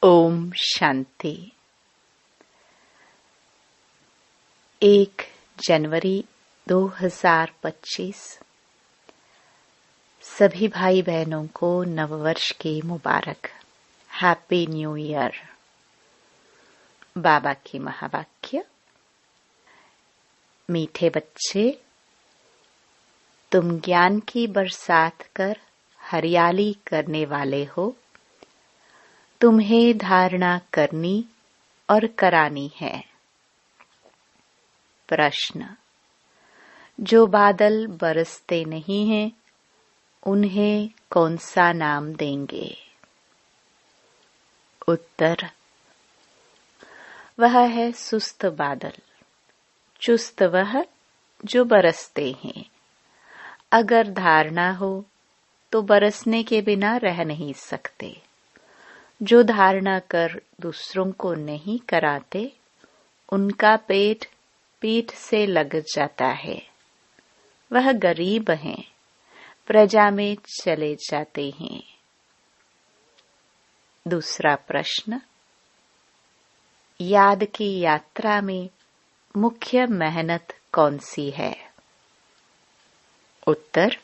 ओम शांति। 1 जनवरी 2025 सभी भाई बहनों को नववर्ष की मुबारक। Happy new year. बाबा की महावाक्य। मीठे बच्चे, तुम ज्ञान की बरसात कर हरियाली करने वाले हो। तुम्हें धारणा करनी और करानी है। प्रश्न, जो बादल बरसते नहीं हैं, उन्हें कौन सा नाम देंगे? उत्तर, वह है सुस्त बादल, चुस्त वह जो बरसते हैं। अगर धारणा हो तो बरसने के बिना रह नहीं सकते। जो धारणा कर दूसरों को नहीं कराते, उनका पेट पीठ से लग जाता है। वह गरीब हैं, प्रजा में चले जाते हैं। दूसरा प्रश्न, याद की यात्रा में मुख्य मेहनत कौन सी है? उत्तर,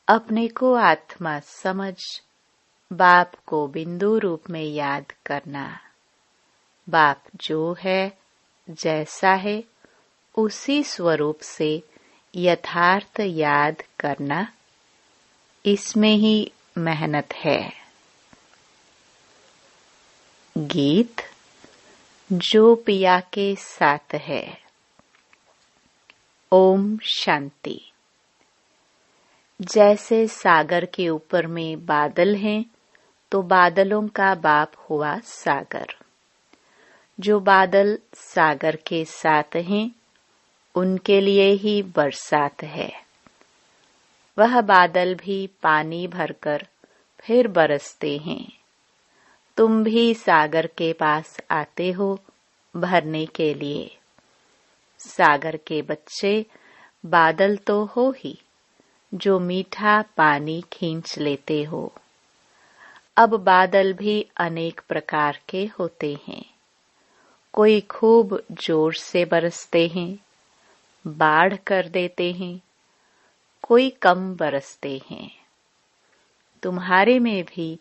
अपने को आत्मा समझ बाप को बिंदु रूप में याद करना। बाप जो है, जैसा है, उसी स्वरूप से यथार्थ याद करना, इसमें ही मेहनत है। गीत जो पिया के साथ है। ओम शांति। जैसे सागर के ऊपर में बादल हैं, तो बादलों का बाप हुआ सागर। जो बादल सागर के साथ हैं, उनके लिए ही बरसात है। वह बादल भी पानी भरकर फिर बरसते हैं। तुम भी सागर के पास आते हो भरने के लिए। सागर के बच्चे बादल तो हो ही, जो मीठा पानी खींच लेते हो। अब बादल भी अनेक प्रकार के होते हैं। कोई खूब जोर से बरसते हैं, बाढ़ कर देते हैं। कोई कम बरसते हैं। तुम्हारे में भी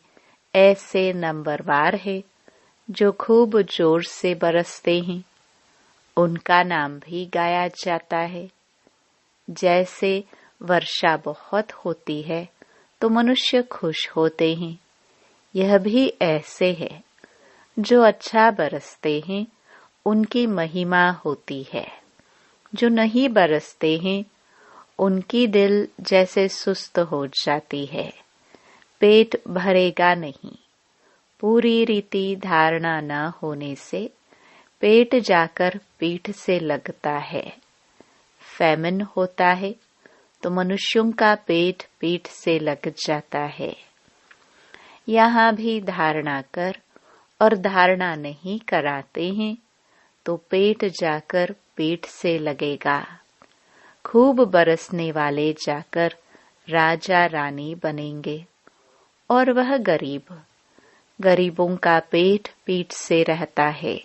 ऐसे नंबरवार है जो खूब जोर से बरसते हैं। उनका नाम भी गाया जाता है। जैसे वर्षा बहुत होती है तो मनुष्य खुश होते हैं, यह भी ऐसे है। जो अच्छा बरसते हैं, उनकी महिमा होती है। जो नहीं बरसते हैं, उनकी दिल जैसे सुस्त हो जाती है। पेट भरेगा नहीं। पूरी रीति धारणा न होने से पेट जाकर पीठ से लगता है। फैमिन होता है तो मनुष्यों का पेट पीठ से लग जाता है। यहाँ भी धारणा कर और धारणा नहीं कराते हैं तो पेट जाकर पीठ से लगेगा। खूब बरसने वाले जाकर राजा रानी बनेंगे और वह गरीबों का पेट पीठ से रहता है।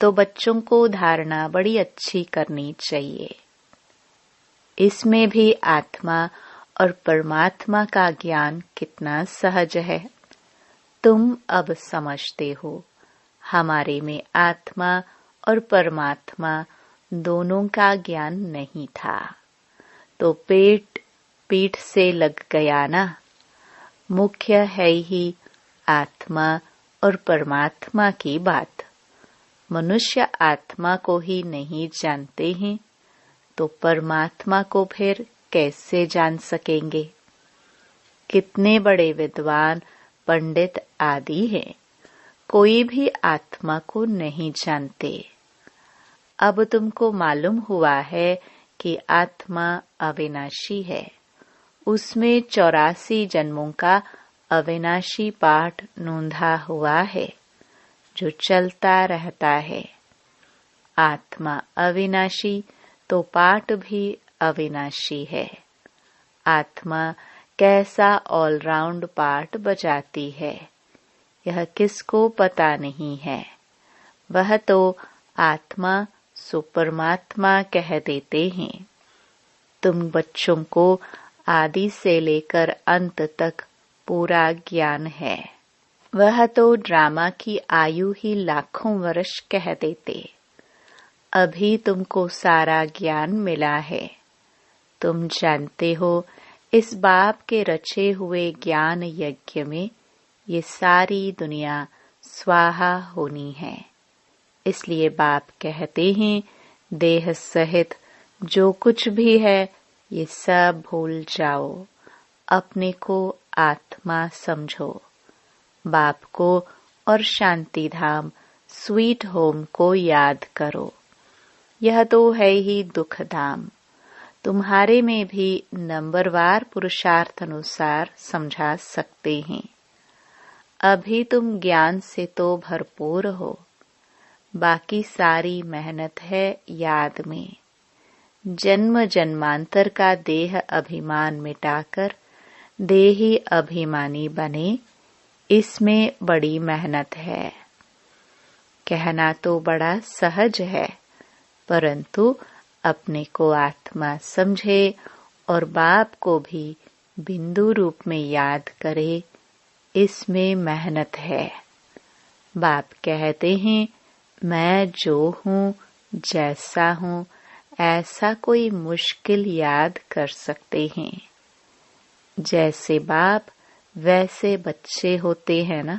तो बच्चों को धारणा बड़ी अच्छी करनी चाहिए। इसमें भी आत्मा और परमात्मा का ज्ञान कितना सहज है। तुम अब समझते हो, हमारे में आत्मा और परमात्मा दोनों का ज्ञान नहीं था, तो पेट पीठ से लग गया ना। मुख्य है ही आत्मा और परमात्मा की बात। मनुष्य आत्मा को ही नहीं जानते हैं, तो परमात्मा को फिर कैसे जान सकेंगे? कितने बड़े विद्वान, पंडित आदि हैं, कोई भी आत्मा को नहीं जानते। अब तुमको मालूम हुआ है कि आत्मा अविनाशी है। उसमें 84 जन्मों का अविनाशी पाठ नोंधा हुआ है, जो चलता रहता है। आत्मा अविनाशी तो पाठ भी अविनाशी है। आत्मा कैसा ऑलराउंड पार्ट बजाती है, यह किसको पता नहीं है। वह तो आत्मा सुपरमात्मा कह देते हैं। तुम बच्चों को आदि से लेकर अंत तक पूरा ज्ञान है। वह तो ड्रामा की आयु ही लाखों वर्ष कह देते। अभी तुमको सारा ज्ञान मिला है। तुम जानते हो इस बाप के रचे हुए ज्ञान यज्ञ में ये सारी दुनिया स्वाहा होनी है। इसलिए बाप कहते हैं देह सहित जो कुछ भी है ये सब भूल जाओ, अपने को आत्मा समझो। बाप को और शांति धाम स्वीट होम को याद करो। यह तो है ही दुख धाम। तुम्हारे में भी नंबरवार पुरुषार्थ अनुसार समझा सकते हैं। अभी तुम ज्ञान से तो भरपूर हो। बाकी सारी मेहनत है याद में। जन्म जन्मांतर का देह अभिमान मिटाकर देही अभिमानी बने, इसमें बड़ी मेहनत है। कहना तो बड़ा सहज है, परंतु अपने को आत्मा समझे और बाप को भी बिंदु रूप में याद करे, इसमें मेहनत है। बाप कहते हैं मैं जो हूँ जैसा हूँ ऐसा कोई मुश्किल याद कर सकते हैं। जैसे बाप वैसे बच्चे होते हैं ना।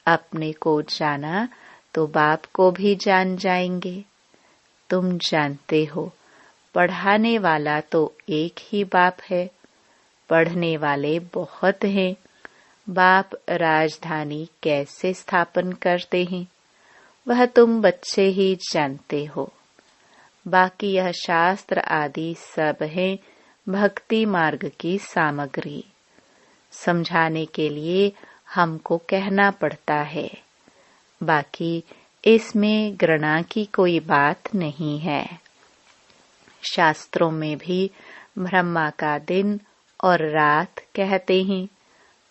अपने को जाना तो बाप को भी जान जाएंगे। तुम जानते हो पढ़ाने वाला तो एक ही बाप है, पढ़ने वाले बहुत हैं। बाप राजधानी कैसे स्थापन करते हैं वह तुम बच्चे ही जानते हो। बाकी यह शास्त्र आदि सब है भक्ति मार्ग की सामग्री। समझाने के लिए हमको कहना पड़ता है। बाकी इसमें घृणा की कोई बात नहीं है। शास्त्रों में भी ब्रह्मा का दिन और रात कहते हैं,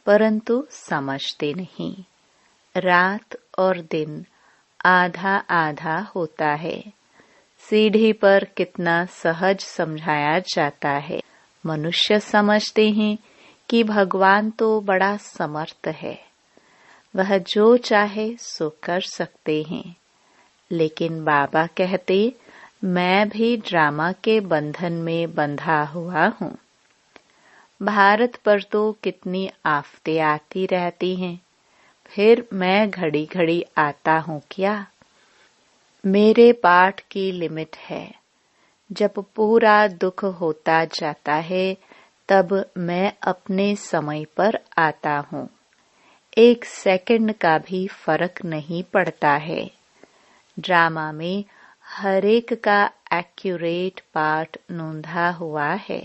परंतु समझते नहीं। रात और दिन आधा आधा होता है। सीढ़ी पर कितना सहज समझाया जाता है। मनुष्य समझते हैं कि भगवान तो बड़ा समर्थ है, वह जो चाहे सो कर सकते हैं। लेकिन बाबा कहते मैं भी ड्रामा के बंधन में बंधा हुआ हूँ। भारत पर तो कितनी आफतें आती रहती हैं, फिर मैं घड़ी घड़ी आता हूँ क्या? मेरे पाठ की लिमिट है। जब पूरा दुख होता जाता है तब मैं अपने समय पर आता हूँ। 1 सेकंड का भी फर्क नहीं पड़ता है। ड्रामा में हर एक का एक्यूरेट पार्ट नोंधा हुआ है।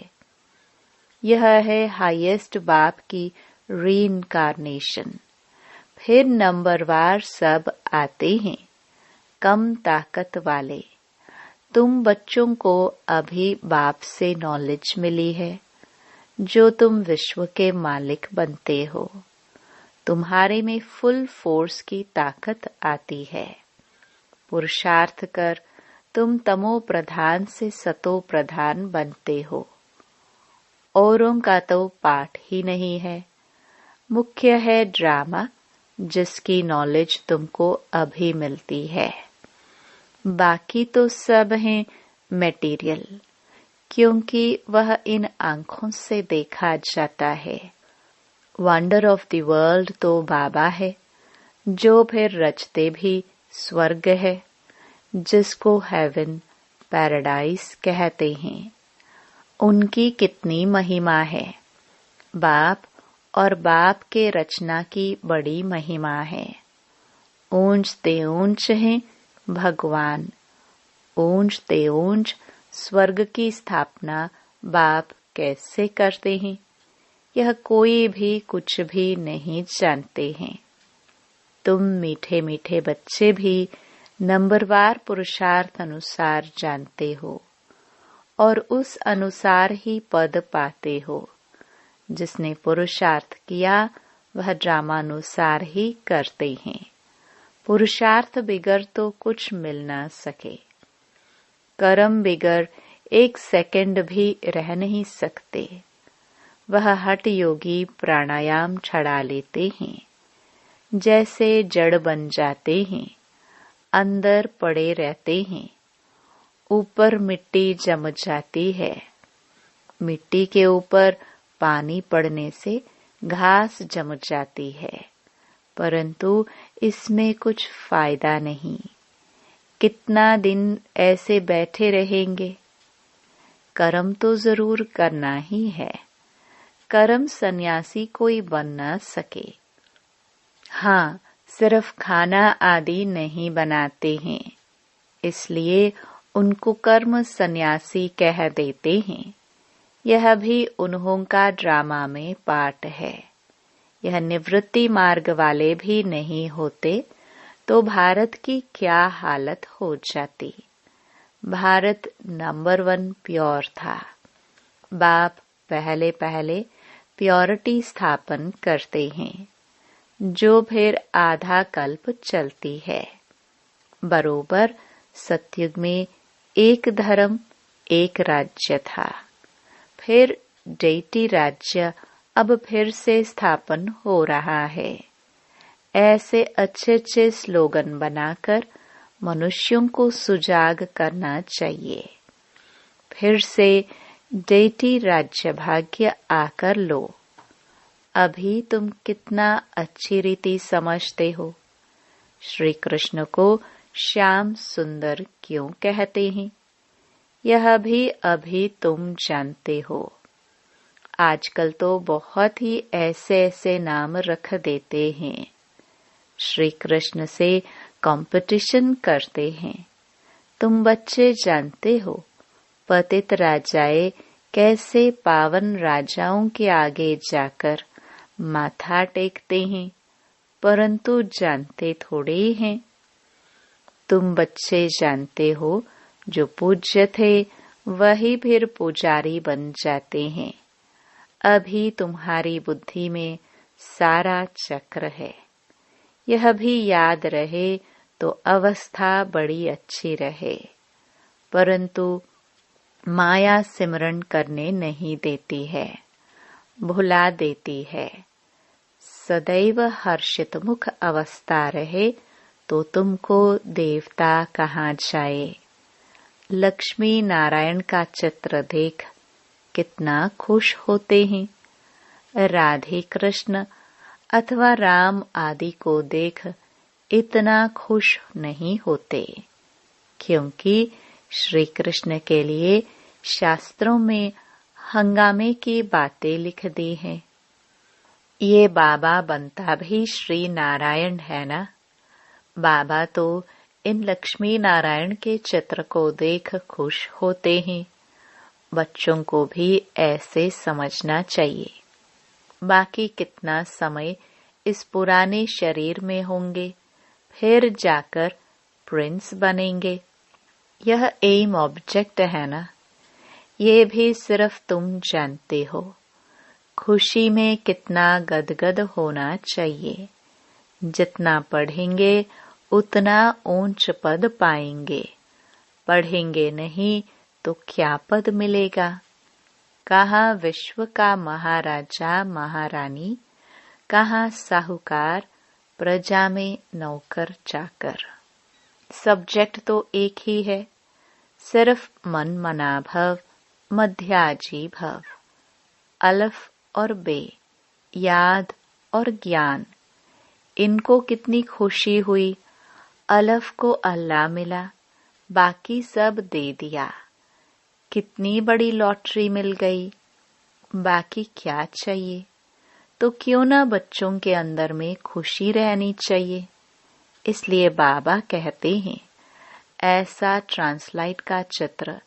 यह है हाईएस्ट बाप की रीइंकार्नेशन। फिर नंबरवार सब आते हैं, कम ताकत वाले। तुम बच्चों को अभी बाप से नॉलेज मिली है, जो तुम विश्व के मालिक बनते हो। तुम्हारे में फुल फोर्स की ताकत आती है। पुरुषार्थ कर तुम तमो प्रधान से सतो प्रधान बनते हो। औरों का तो पाठ ही नहीं है। मुख्य है ड्रामा, जिसकी नॉलेज तुमको अभी मिलती है। बाकी तो सब हैं मटेरियल, क्योंकि वह इन आंखों से देखा जाता है। वंडर ऑफ द वर्ल्ड तो बाबा है, जो फिर रचते भी स्वर्ग है, जिसको हेवन पैराडाइज कहते हैं। उनकी कितनी महिमा है। बाप और बाप के रचना की बड़ी महिमा है। ऊंचते ऊंच हैं भगवान, ऊंचते ऊंच स्वर्ग की स्थापना बाप कैसे करते हैं, यह कोई भी कुछ भी नहीं जानते हैं। तुम मीठे मीठे बच्चे भी नंबरवार पुरुषार्थ अनुसार जानते हो और उस अनुसार ही पद पाते हो। जिसने पुरुषार्थ किया वह ड्रामानुसार ही करते हैं। पुरुषार्थ बिगर तो कुछ मिल न सके। कर्म बिगर 1 सेकंड भी रह नहीं सकते। वह हठ योगी प्राणायाम छड़ा लेते हैं, जैसे जड़ बन जाते हैं, अंदर पड़े रहते हैं। ऊपर मिट्टी जम जाती है। मिट्टी के ऊपर पानी पड़ने से घास जम जाती है, परंतु इसमें कुछ फायदा नहीं। कितना दिन ऐसे बैठे रहेंगे? कर्म तो जरूर करना ही है। कर्म सन्यासी कोई बन न सके। हाँ, सिर्फ खाना आदि नहीं बनाते हैं, इसलिए उनको कर्म सन्यासी कह देते हैं। यह भी उन्हों का ड्रामा में पार्ट है। यह निवृत्ति मार्ग वाले भी नहीं होते तो भारत की क्या हालत हो जाती। भारत नंबर 1 प्योर था। बाप पहले पहले प्योरिटी स्थापन करते हैं, जो फिर आधा कल्प चलती है। बरोबर सतयुग में एक धर्म एक राज्य था। फिर डेटी राज्य अब फिर से स्थापन हो रहा है। ऐसे अच्छे अच्छे स्लोगन बनाकर मनुष्यों को सुजाग करना चाहिए। फिर से डेटी राज्य भाग्य आकर लो। अभी तुम कितना अच्छी रीति समझते हो। श्री कृष्ण को श्याम सुंदर क्यों कहते हैं, यह भी अभी तुम जानते हो। आजकल तो बहुत ही ऐसे ऐसे नाम रख देते हैं। श्री कृष्ण से कंपटीशन करते हैं। तुम बच्चे जानते हो पतित राजाए कैसे पावन राजाओं के आगे जाकर माथा टेकते हैं, परंतु जानते थोड़े हैं। तुम बच्चे जानते हो जो पूज्य थे वही फिर पुजारी बन जाते हैं। अभी तुम्हारी बुद्धि में सारा चक्र है। यह भी याद रहे तो अवस्था बड़ी अच्छी रहे, परंतु माया सिमरण करने नहीं देती है, भुला देती है। सदैव हर्षित मुख अवस्था रहे तो तुमको देवता कहाँ जाए। लक्ष्मी नारायण का चित्र देख कितना खुश होते हैं। राधे कृष्ण अथवा राम आदि को देख इतना खुश नहीं होते, क्योंकि श्री कृष्ण के लिए शास्त्रों में हंगामे की बातें लिख दी हैं। ये बाबा बनता भी श्री नारायण है ना। बाबा तो इन लक्ष्मी नारायण के चित्र को देख खुश होते हैं। बच्चों को भी ऐसे समझना चाहिए। बाकी कितना समय इस पुराने शरीर में होंगे, फिर जाकर प्रिंस बनेंगे। यह एम ऑब्जेक्ट है ना। ये भी सिर्फ तुम जानते हो। खुशी में कितना गदगद होना चाहिए। जितना पढ़ेंगे उतना ऊंच पद पाएंगे। पढ़ेंगे नहीं तो क्या पद मिलेगा। कहाँ विश्व का महाराजा महारानी, कहाँ साहूकार, प्रजा में नौकर चाकर। सब्जेक्ट तो एक ही है, सिर्फ मन मना भव, मध्याजी भव। अलफ और बे, याद और ज्ञान, इनको कितनी खुशी हुई। अलफ को अल्लाह मिला, बाकी सब दे दिया। कितनी बड़ी लॉटरी मिल गई। बाकी क्या चाहिए। तो क्यों ना बच्चों के अंदर में खुशी रहनी चाहिए। इसलिए बाबा कहते हैं ऐसा ट्रांसलाइट का चित्र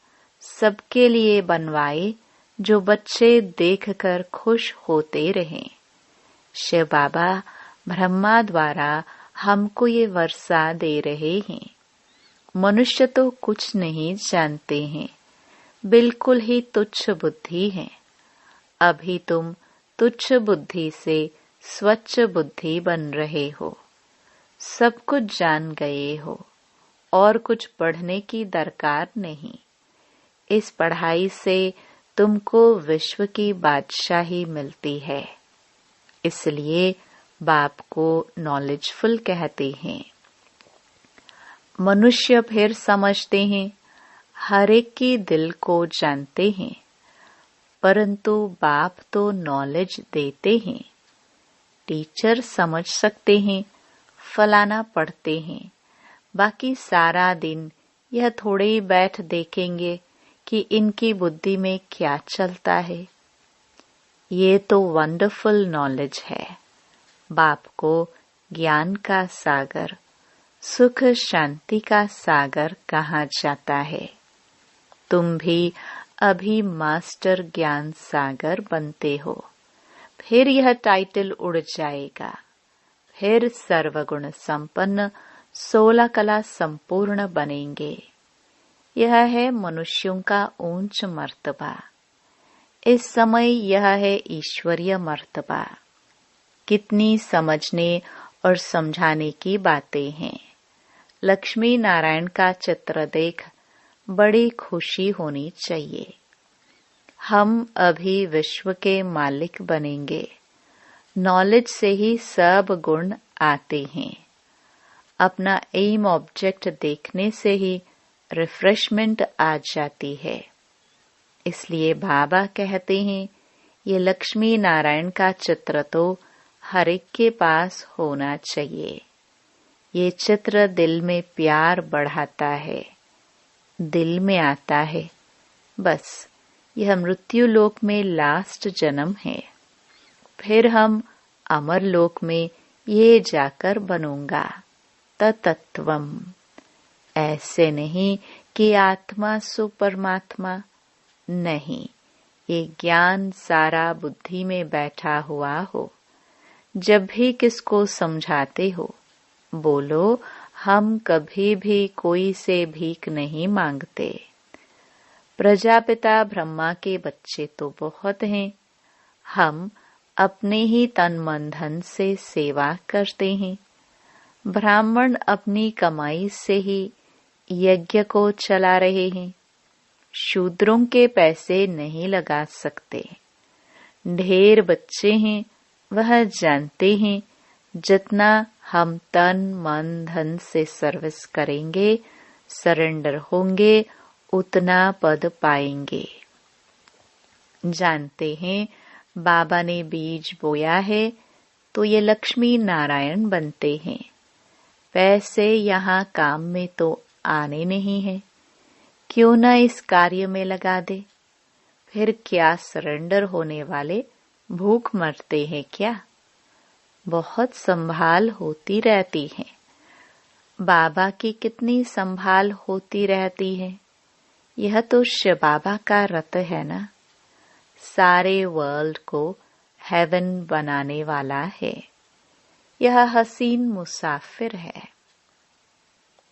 सबके लिए बनवाए जो बच्चे देखकर खुश होते रहें। शिव बाबा ब्रह्मा द्वारा हमको ये वर्षा दे रहे हैं। मनुष्य तो कुछ नहीं जानते हैं, बिल्कुल ही तुच्छ बुद्धि है। अभी तुम तुच्छ बुद्धि से स्वच्छ बुद्धि बन रहे हो, सब कुछ जान गए हो और कुछ पढ़ने की दरकार नहीं। इस पढ़ाई से तुमको विश्व की बादशाही मिलती है, इसलिए बाप को नॉलेजफुल कहते हैं। मनुष्य फिर समझते हैं, हर एक की दिल को जानते हैं, परंतु बाप तो नॉलेज देते हैं। टीचर समझ सकते हैं, फलाना पढ़ते हैं, बाकी सारा दिन यह थोड़े ही बैठ देखेंगे कि इनकी बुद्धि में क्या चलता है। ये तो वंडरफुल नॉलेज है। बाप को ज्ञान का सागर, सुख शांति का सागर कहा जाता है। तुम भी अभी मास्टर ज्ञान सागर बनते हो, फिर यह टाइटल उड़ जाएगा। फिर सर्वगुण संपन्न 16 कला संपूर्ण बनेंगे। यह है मनुष्यों का ऊंच मर्तबा। इस समय यह है ईश्वरीय मर्तबा। कितनी समझने और समझाने की बातें हैं। लक्ष्मी नारायण का चित्र देख बड़ी खुशी होनी चाहिए। हम अभी विश्व के मालिक बनेंगे। नॉलेज से ही सब गुण आते हैं। अपना एम ऑब्जेक्ट देखने से ही रिफ्रेशमेंट आ जाती है। इसलिए बाबा कहते हैं, ये लक्ष्मी नारायण का चित्र तो हर एक के पास होना चाहिए। ये चित्र दिल में प्यार बढ़ाता है, दिल में आता है। बस यह मृत्यु लोक में लास्ट जन्म है, फिर हम अमर लोक में ये जाकर बनूंगा तत्त्वम। ऐसे नहीं कि आत्मा सो परमात्मा, नहीं, ये ज्ञान सारा बुद्धि में बैठा हुआ हो। जब भी किसको समझाते हो, बोलो हम कभी भी कोई से भीख नहीं मांगते। प्रजापिता ब्रह्मा के बच्चे तो बहुत हैं, हम अपने ही तन मन धन से सेवा करते हैं। ब्राह्मण अपनी कमाई से ही यज्ञ को चला रहे हैं। शूद्रों के पैसे नहीं लगा सकते। ढेर बच्चे हैं, वह जानते हैं जितना हम तन मन धन से सर्विस करेंगे, सरेंडर होंगे, उतना पद पाएंगे। जानते हैं बाबा ने बीज बोया है तो ये लक्ष्मी नारायण बनते हैं। पैसे यहाँ काम में तो आने नहीं है, क्यों न इस कार्य में लगा दे। फिर क्या सरेंडर होने वाले भूख मरते हैं क्या? बहुत संभाल होती रहती है। बाबा की कितनी संभाल होती रहती है। यह तो शिव बाबा का रथ है ना। सारे वर्ल्ड को हेवन बनाने वाला है। यह हसीन मुसाफिर है।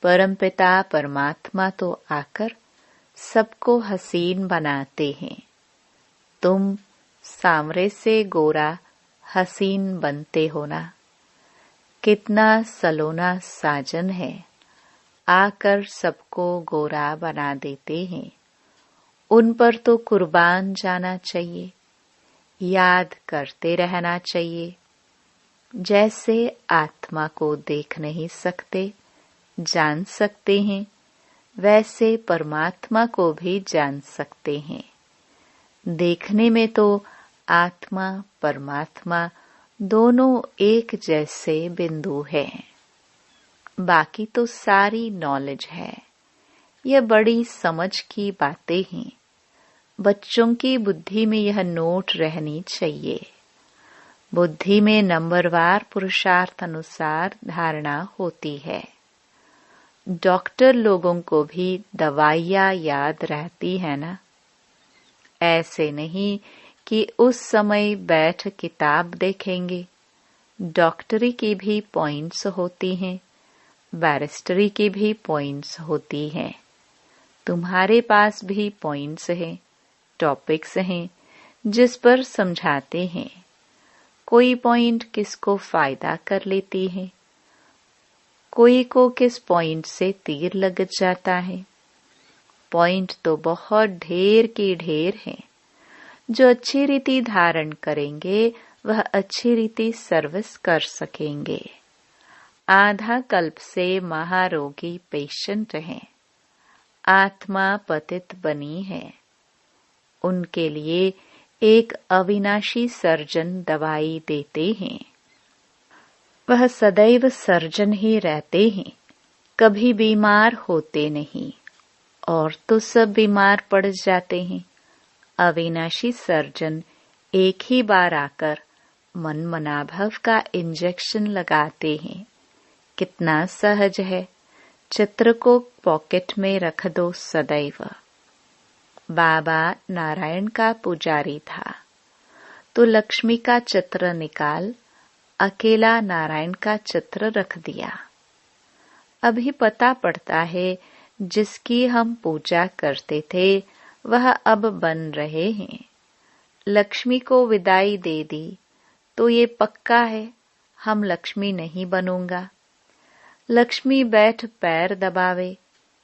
परमपिता परमात्मा तो आकर सबको हसीन बनाते हैं। तुम सांवरे से गोरा हसीन बनते हो ना। कितना सलोना साजन है, आकर सबको गोरा बना देते हैं। उन पर तो कुर्बान जाना चाहिए, याद करते रहना चाहिए। जैसे आत्मा को देख नहीं सकते, जान सकते हैं, वैसे परमात्मा को भी जान सकते हैं। देखने में तो आत्मा परमात्मा दोनों एक जैसे बिंदु हैं। बाकी तो सारी नॉलेज है। यह बड़ी समझ की बातें हैं। बच्चों की बुद्धि में यह नोट रहनी चाहिए। बुद्धि में नंबरवार पुरुषार्थ अनुसार धारणा होती है। डॉक्टर लोगों को भी दवाइयाँ याद रहती है ना। ऐसे नहीं कि उस समय बैठ किताब देखेंगे। डॉक्टरी की भी पॉइंट्स होती हैं, बैरिस्टरी की भी पॉइंट्स होती हैं। तुम्हारे पास भी पॉइंट्स हैं, टॉपिक्स हैं जिस पर समझाते हैं। कोई पॉइंट किसको फायदा कर लेती है, कोई को किस पॉइंट से तीर लग जाता है। पॉइंट तो बहुत ढेर की ढेर हैं। जो अच्छी रीति धारण करेंगे वह अच्छी रीति सर्विस कर सकेंगे। आधा कल्प से महारोगी पेशेंट हैं, आत्मा पतित बनी है। उनके लिए एक अविनाशी सर्जन दवाई देते हैं। वह सदैव सर्जन ही रहते हैं, कभी बीमार होते नहीं, और तो सब बीमार पड़ जाते हैं। अविनाशी सर्जन एक ही बार आकर मन मनाभव का इंजेक्शन लगाते हैं। कितना सहज है। चित्र को पॉकेट में रख दो सदैव। बाबा नारायण का पुजारी था, तो लक्ष्मी का चित्र निकाल अकेला नारायण का चित्र रख दिया। अभी पता पड़ता है जिसकी हम पूजा करते थे वह अब बन रहे हैं। लक्ष्मी को विदाई दे दी तो ये पक्का है हम लक्ष्मी नहीं बनूंगा। लक्ष्मी बैठ पैर दबावे,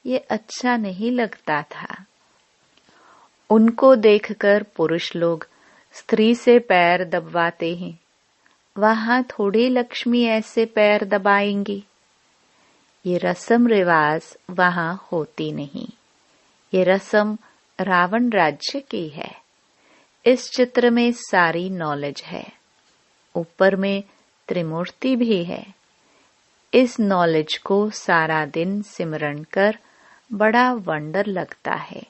ये अच्छा नहीं लगता था। उनको देखकर पुरुष लोग स्त्री से पैर दबवाते हैं। वहां थोड़ी लक्ष्मी ऐसे पैर दबाएंगी। ये रस्म रिवाज वहां होती नहीं। ये रस्म रावण राज्य की है। इस चित्र में सारी नॉलेज है। ऊपर में त्रिमूर्ति भी है। इस नॉलेज को सारा दिन सिमरन कर बड़ा वंडर लगता है।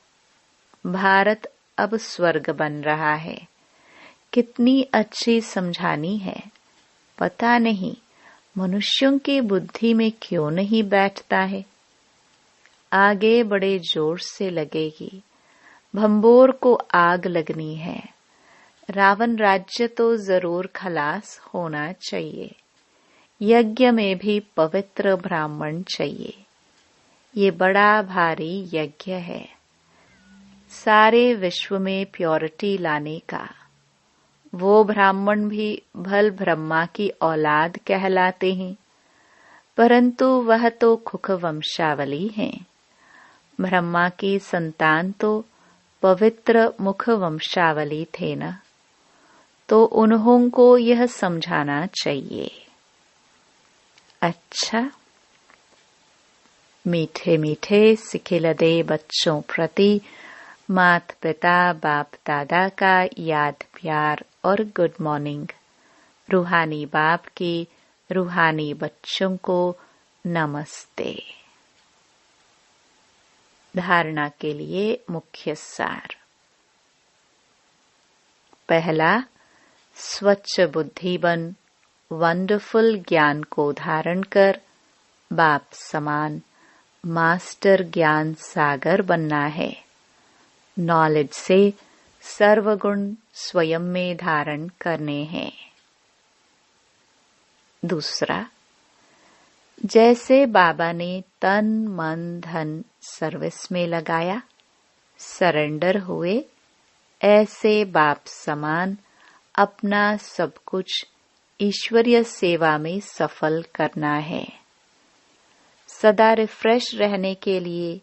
भारत अब स्वर्ग बन रहा है। कितनी अच्छी समझानी है। पता नहीं मनुष्यों की बुद्धि में क्यों नहीं बैठता है। आगे बड़े जोर से लगेगी। भंबोर को आग लगनी है। रावण राज्य तो जरूर खलास होना चाहिए। यज्ञ में भी पवित्र ब्राह्मण चाहिए। ये बड़ा भारी यज्ञ है, सारे विश्व में प्योरिटी लाने का। वो ब्राह्मण भी भल ब्रह्मा की औलाद कहलाते हैं, परंतु वह तो खुख वंशावली है। ब्रह्मा की संतान तो पवित्र मुख वंशावली थे न, तो उन्हों को यह समझाना चाहिए। अच्छा, मीठे मीठे सिखिलदे बच्चों प्रति मात पिता बाप दादा का याद प्यार और गुड मॉर्निंग। रूहानी बाप की रूहानी बच्चों को नमस्ते। धारणा के लिए मुख्य सार। पहला, स्वच्छ बुद्धि बन वंडरफुल ज्ञान को धारण कर बाप समान मास्टर ज्ञान सागर बनना है। नॉलेज से सर्वगुण स्वयं में धारण करने हैं। दूसरा, जैसे बाबा ने तन मन धन सर्विस में लगाया, सरेंडर हुए, ऐसे बाप समान अपना सब कुछ ईश्वरीय सेवा में सफल करना है। सदा रिफ्रेश रहने के लिए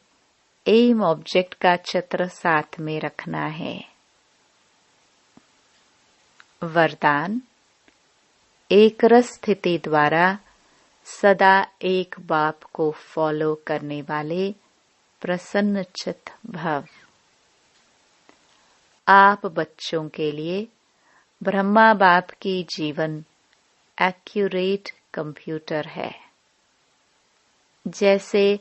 एम ऑब्जेक्ट का चित्र साथ में रखना है। वरदान, एक रस स्थिति द्वारा सदा एक बाप को फॉलो करने वाले प्रसन्न चित्त भव। आप बच्चों के लिए ब्रह्मा बाप की जीवन एक्यूरेट कंप्यूटर है। जैसे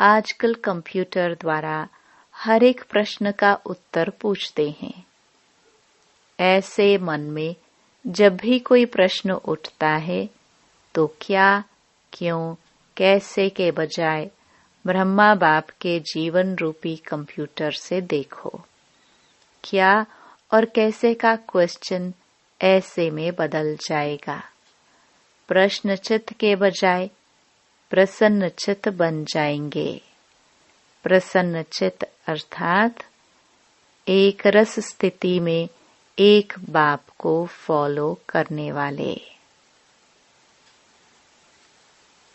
आजकल कंप्यूटर द्वारा हर एक प्रश्न का उत्तर पूछते हैं, ऐसे मन में जब भी कोई प्रश्न उठता है तो क्या, क्यों, कैसे के बजाय ब्रह्मा बाप के जीवन रूपी कंप्यूटर से देखो। क्या और कैसे का क्वेश्चन ऐसे में बदल जाएगा। प्रश्न चित्त के बजाय प्रसन्न चित्त बन जाएंगे। प्रसन्न चित्त अर्थात एक रस स्थिति में एक बाप को फॉलो करने वाले।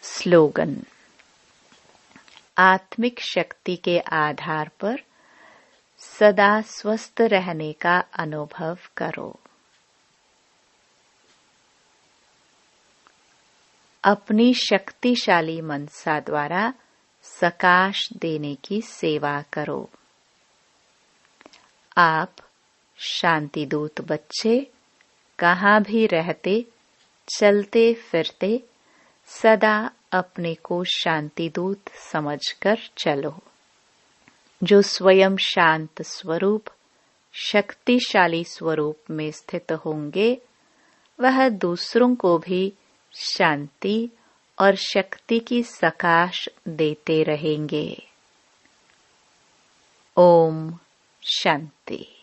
स्लोगन। आत्मिक शक्ति के आधार पर सदा स्वस्थ रहने का अनुभव करो। अपनी शक्तिशाली मनसा द्वारा सकाश देने की सेवा करो। आप शांतिदूत बच्चे कहाँ भी रहते, चलते फिरते सदा अपने को शांतिदूत समझकर चलो। जो स्वयं शांत स्वरूप, शक्तिशाली स्वरूप में स्थित होंगे, वह दूसरों को भी शांति और शक्ति की सकाश देते रहेंगे। ओम शांति।